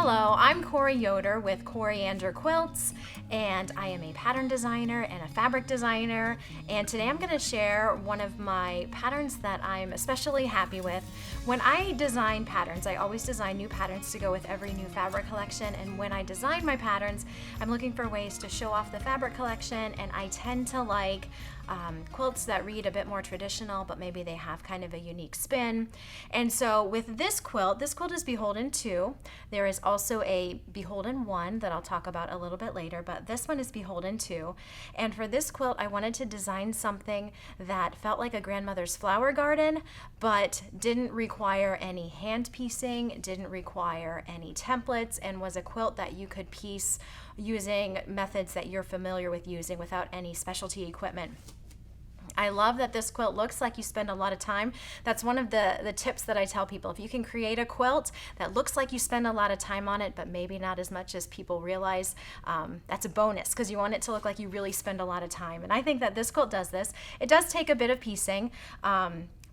Hello, I'm Corey Yoder with Coriander Quilts, and I am a pattern designer and a fabric designer, and today I'm going to share one of my patterns that I'm especially happy with. When I design patterns, I always design new patterns to go with every new fabric collection, and when I design my patterns, I'm looking for ways to show off the fabric collection, and I tend to like quilts that read a bit more traditional, but maybe they have kind of a unique spin. And so with this quilt is Beholden 2. There is also a Beholden 1 that I'll talk about a little bit later, but this one is Beholden 2. And for this quilt, I wanted to design something that felt like a grandmother's flower garden, but didn't require any hand piecing, didn't require any templates, and was a quilt that you could piece using methods that you're familiar with using without any specialty equipment. I love that this quilt looks like you spend a lot of time. That's one of the tips that I tell people. If you can create a quilt that looks like you spend a lot of time on it, but maybe not as much as people realize, that's a bonus because you want it to look like you really spend a lot of time. And I think that this quilt does this. It does take a bit of piecing,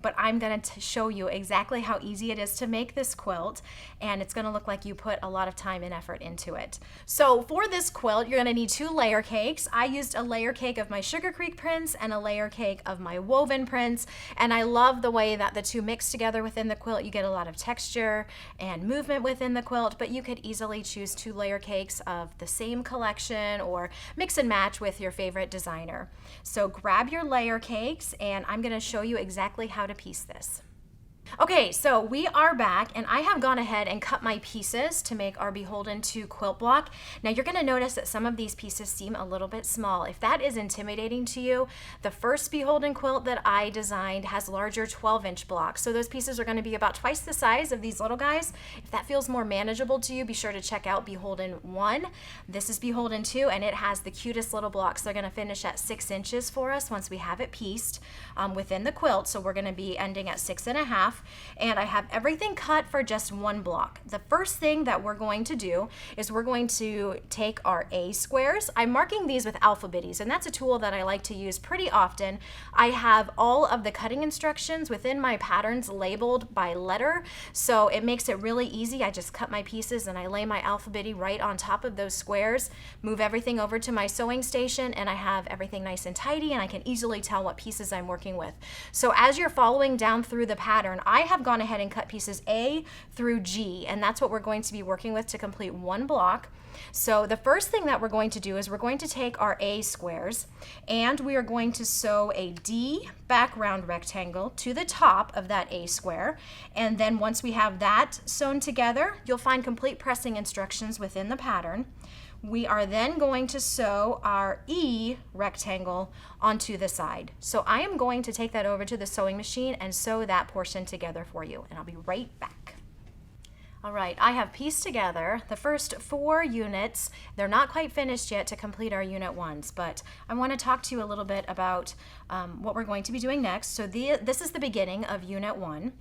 but I'm going to show you exactly how easy it is to make this quilt, and it's going to look like you put a lot of time and effort into it. So for this quilt, you're going to need 2 layer cakes. I used a layer cake of my Sugarcreek prints and a layer cake of my woven prints, and I love the way that the two mix together within the quilt. You get a lot of texture and movement within the quilt, but you could easily choose 2 layer cakes of the same collection or mix and match with your favorite designer. So grab your layer cakes, and I'm going to show you exactly how to piece this. Okay, so we are back, and I have gone ahead and cut my pieces to make our Beholden 2 quilt block. Now you're going to notice that some of these pieces seem a little bit small. If that is intimidating to you, the first Beholden quilt that I designed has larger 12-inch blocks. So those pieces are going to be about twice the size of these little guys. If that feels more manageable to you, be sure to check out Beholden 1. This is Beholden 2, and it has the cutest little blocks. They're going to finish at 6 inches for us once we have it pieced within the quilt. So we're going to be ending at 6.5. And I have everything cut for just 1 block. The first thing that we're going to do is we're going to take our A squares. I'm marking these with alphabetties, and that's a tool that I like to use pretty often. I have all of the cutting instructions within my patterns labeled by letter, so it makes it really easy. I just cut my pieces and I lay my alphabetty right on top of those squares, move everything over to my sewing station, and I have everything nice and tidy, and I can easily tell what pieces I'm working with. So as you're following down through the pattern, I have gone ahead and cut pieces A through G, and that's what we're going to be working with to complete 1 block. So the first thing that we're going to do is we're going to take our A squares, and we are going to sew a D background rectangle to the top of that A square. And then once we have that sewn together, you'll find complete pressing instructions within the pattern. We are then going to sew our E rectangle onto the side. So I am going to take that over to the sewing machine and sew that portion together for you, and I'll be right back. All right, I have pieced together the first 4 units. They're not quite finished yet to complete our unit 1s, but I want to talk to you a little bit about what we're going to be doing next. So this is the beginning of unit 1.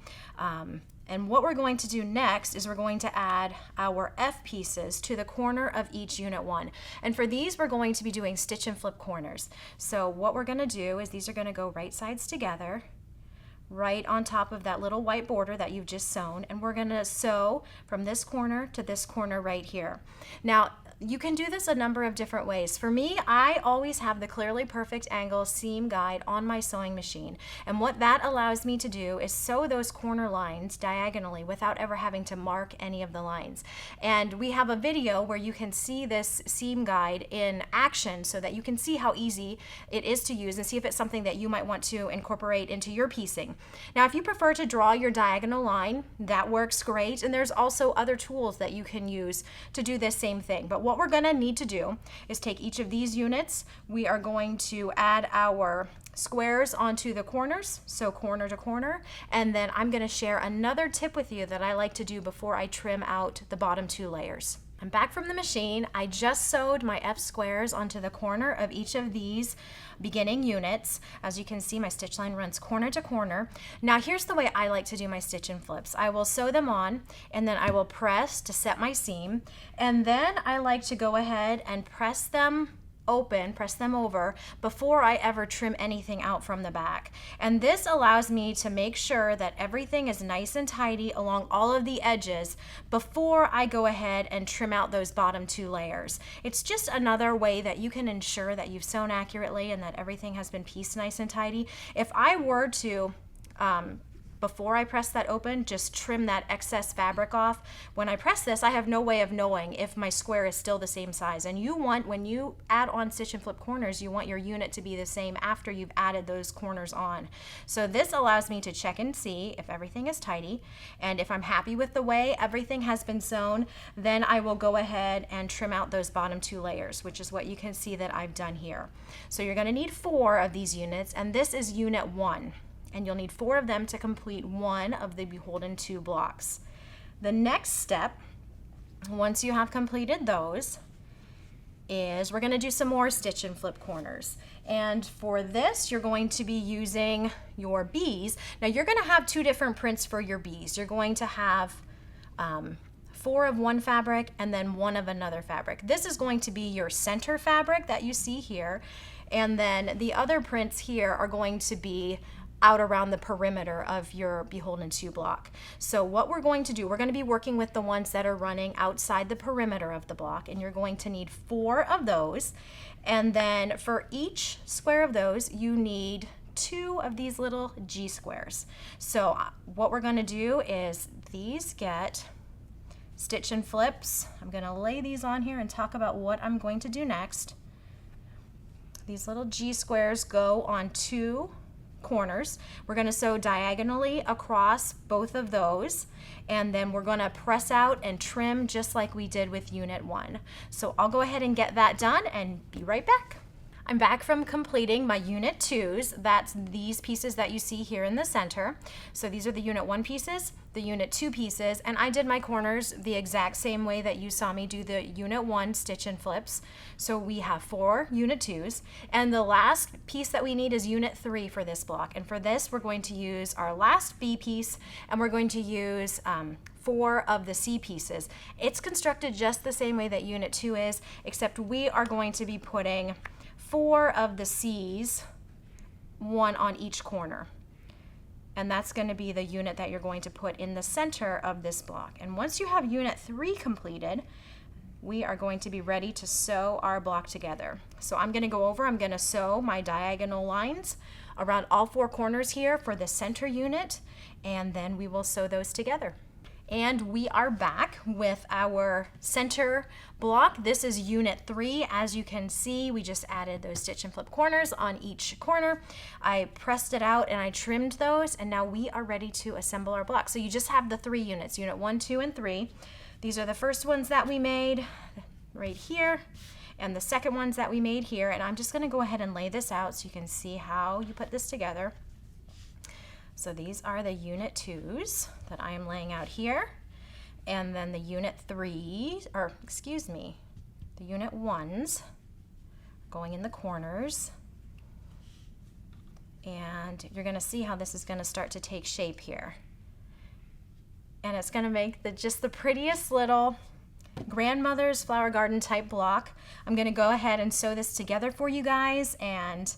And what we're going to do next is we're going to add our F pieces to the corner of each unit 1. And for these, we're going to be doing stitch and flip corners. So what we're going to do is these are going to go right sides together, right on top of that little white border that you've just sewn. And we're going to sew from this corner to this corner right here. Now, you can do this a number of different ways. For me, I always have the Clearly Perfect Angle seam guide on my sewing machine. And what that allows me to do is sew those corner lines diagonally without ever having to mark any of the lines. And we have a video where you can see this seam guide in action so that you can see how easy it is to use and see if it's something that you might want to incorporate into your piecing. Now, if you prefer to draw your diagonal line, that works great. And there's also other tools that you can use to do this same thing. But what we're going to need to do is take each of these units. We are going to add our squares onto the corners, so corner to corner, and then I'm going to share another tip with you that I like to do before I trim out the bottom 2 layers. I'm back from the machine. I just sewed my F squares onto the corner of each of these beginning units. As you can see, my stitch line runs corner to corner. Now here's the way I like to do my stitch and flips. I will sew them on, and then I will press to set my seam, and then I like to go ahead and press them open, press them over before I ever trim anything out from the back. And this allows me to make sure that everything is nice and tidy along all of the edges before I go ahead and trim out those bottom 2 layers. It's just another way that you can ensure that you've sewn accurately and that everything has been pieced nice and tidy. If I were to before I press that open, just trim that excess fabric off. When I press this, I have no way of knowing if my square is still the same size. And you want, when you add on stitch and flip corners, you want your unit to be the same after you've added those corners on. So this allows me to check and see if everything is tidy. And if I'm happy with the way everything has been sewn, then I will go ahead and trim out those bottom 2 layers, which is what you can see that I've done here. So you're gonna need 4 of these units, and this is unit 1. And you'll need 4 of them to complete one of the Beholden 2 blocks. The next step, once you have completed those, is we're going to do some more stitch and flip corners. And for this, you're going to be using your bees. Now you're going to have 2 different prints for your bees. You're going to have 4 of one fabric and then 1 of another fabric. This is going to be your center fabric that you see here. And then the other prints here are going to be out around the perimeter of your Beholden 2 block. So what we're going to do, we're going to be working with the ones that are running outside the perimeter of the block, and you're going to need 4 of those. And then for each square of those, you need 2 of these little G squares. So what we're going to do is these get stitch and flips. I'm going to lay these on here and talk about what I'm going to do next. These little G squares go on 2 corners. We're going to sew diagonally across both of those, and then we're going to press out and trim just like we did with unit 1. So I'll go ahead and get that done and be right back. I'm back from completing my unit 2s. That's these pieces that you see here in the center. So these are the unit 1 pieces, the unit 2 pieces, and I did my corners the exact same way that you saw me do the unit 1 stitch and flips. So we have 4 unit 2s, and the last piece that we need is unit 3 for this block. And for this, we're going to use our last B piece, and we're going to use 4 of the C pieces. It's constructed just the same way that unit 2 is, except we are going to be putting 4 of the C's, 1 on each corner. And that's going to be the unit that you're going to put in the center of this block. And once you have unit 3 completed, we are going to be ready to sew our block together. So I'm going to sew my diagonal lines around all 4 corners here for the center unit, and then we will sew those together. And we are back with our center block. This is unit 3. As you can see, we just added those stitch and flip corners on each corner. I pressed it out and I trimmed those, and now we are ready to assemble our block. So you just have the 3 units, unit 1, 2, and 3. These are the first ones that we made right here, and the second ones that we made here. And I'm just going to go ahead and lay this out so you can see how you put this together. So these are the unit 2s that I am laying out here, and then the unit 3, or excuse me, the unit 1s going in the corners. And you're going to see how this is going to start to take shape here. And it's going to make just the prettiest little grandmother's flower garden type block. I'm going to go ahead and sew this together for you guys, and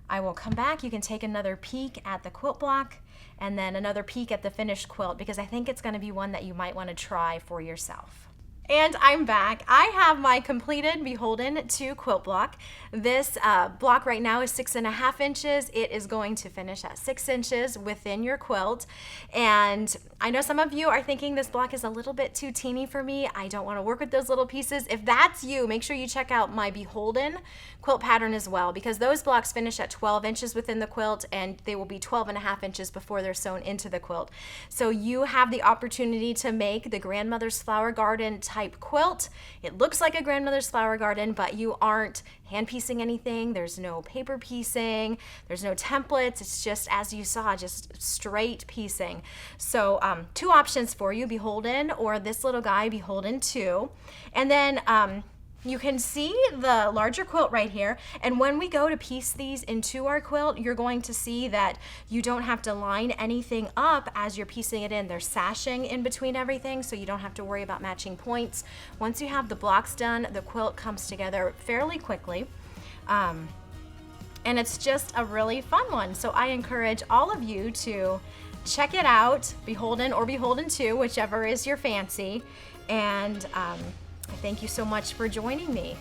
I will come back. You can take another peek at the quilt block and then another peek at the finished quilt, because I think it's going to be one that you might want to try for yourself. And I'm back. I have my completed Beholden 2 quilt block. This block right now is 6.5 inches. It is going to finish at 6 inches within your quilt. And I know some of you are thinking this block is a little bit too teeny for me. I don't want to work with those little pieces. If that's you, make sure you check out my Beholden quilt pattern as well, because those blocks finish at 12 inches within the quilt, and they will be 12.5 inches before they're sewn into the quilt. So you have the opportunity to make the grandmother's flower garden type quilt. It looks like a grandmother's flower garden, but you aren't hand piecing anything. There's no paper piecing. There's no templates. It's just, as you saw, just straight piecing. So 2 options for you, Beholden or this little guy, Beholden 2. And then you can see the larger quilt right here, and when we go to piece these into our quilt, you're going to see that you don't have to line anything up as you're piecing it in. There's sashing in between everything, so you don't have to worry about matching points. Once you have the blocks done, the quilt comes together fairly quickly. And it's just a really fun one. So I encourage all of you to check it out, Beholden or Beholden 2, whichever is your fancy. And I thank you so much for joining me.